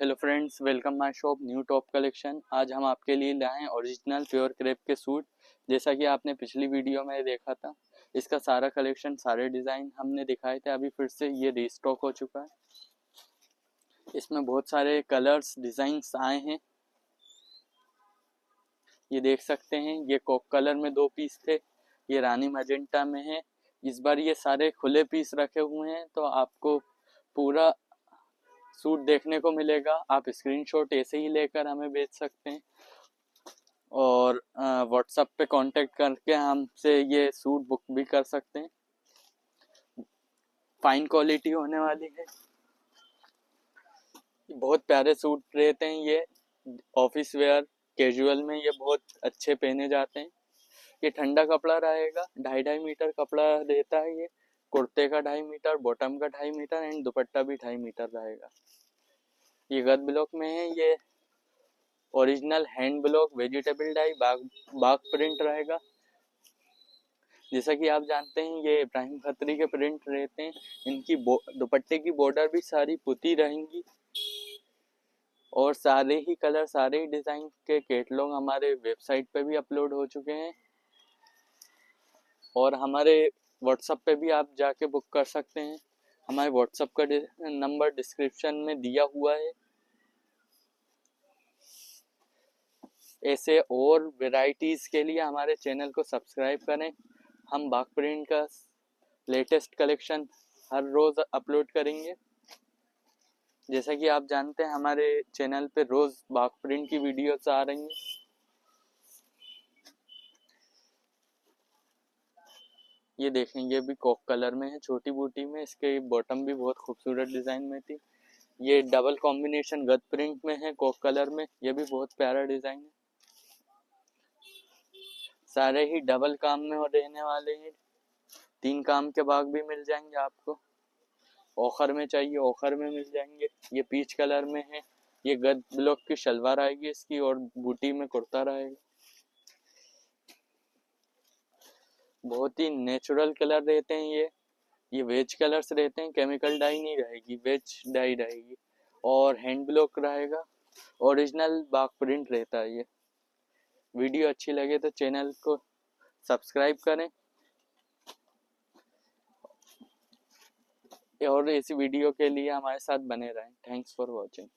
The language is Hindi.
Hello friends, welcome my shop new top collection. आज हम आपके लिए लाए हैं ओरिजिनल प्योर क्रेप के सूट। जैसा कि आपने पिछली वीडियो में देखा था, इसका सारा कलेक्शन, सारे डिज़ाइन हमने दिखाए थे। अभी फिर से ये रीस्टॉक हो चुका है। इसमें बहुत सारे कलर्स, डिज़ाइंस आए हैं। ये देख सकते हैं, ये कोक कलर में 2 पीस थे, ये रानी मैजेंटा में है। इस बार ये सारे खुले पीस रखे हुए हैं, तो आपको पूरा सूट देखने को मिलेगा। आप स्क्रीनशॉट ऐसे ही लेकर हमें भेज सकते हैं और व्हाट्सएप पे कांटेक्ट करके हमसे ये सूट बुक भी कर सकते हैं। फाइन क्वालिटी होने वाली है। बहुत प्यारे सूट रहते हैं ये, ऑफिस वेयर, कैजुअल में ये बहुत अच्छे पहने जाते हैं। ये ठंडा कपड़ा रहेगा, 2.5 मीटर कपड़ा रहता है। ये कुर्ते का 2.5 मीटर, बॉटम का 2.5 मीटर एंड दुपट्टा भी 2.5 मीटर रहेगा। ये गद ब्लॉक में है। ये original hand block vegetable dye Bagh print रहेगा। जैसा कि आप जानते हैं, ये इब्राहिम खत्री के प्रिंट रहते हैं। इनकी दुपट्टे की बॉर्डर भी सारी पुती रहेंगी और सारे ही कलर, सारे ही डिज़ाइन के कैटलॉग हमारे वेबसाइट पे भी अपलोड हो चुके हैं और हमारे व्हाट्सएप पे भी आप जाके बुक कर सकते हैं। हमारे व्हाट्सएप का नंबर डिस्क्रिप्शन में दिया हुआ है। ऐसे और वेराइटीज़ के लिए हमारे चैनल को सब्सक्राइब करें। हम बाग प्रिंट का लेटेस्ट कलेक्शन हर रोज़ अपलोड करेंगे। जैसा कि आप जानते हैं, हमारे चैनल पे रोज़ बाग प्रिंट की वीडियोस आ रही हैं। ये देखें, ये भी कॉक कलर में है, छोटी बूटी में। इसके बॉटम भी बहुत खूबसूरत डिज़ाइन में थी। ये डबल कॉम्बिनेशन गद प्रिंट में है, कॉक कलर में। ये भी बहुत प्यारा डिज़ाइन है। सारे ही डबल काम में रहने वाले हैं। 3 काम के बाग भी मिल जाएंगे आपको। ओखर में चाहिए, ओखर में मिल जाएंगे। ये पीच कलर में है। ये गद ब्लॉक की शलवार आएगी इसकी और बूटी में कुर्ता रहेगा। बहुत ही नेचुरल कलर रहते हैं ये वेज कलर्स रहते हैं। केमिकल डाई नहीं रहेगी, वेज डाई रहेगी और हैंड ब्लॉक रहेगा। ओरिजिनल बाग प्रिंट रहता है ये। वीडियो अच्छी लगे तो चैनल को सब्सक्राइब करें और इसी वीडियो के लिए हमारे साथ बने रहें। Thanks for watching.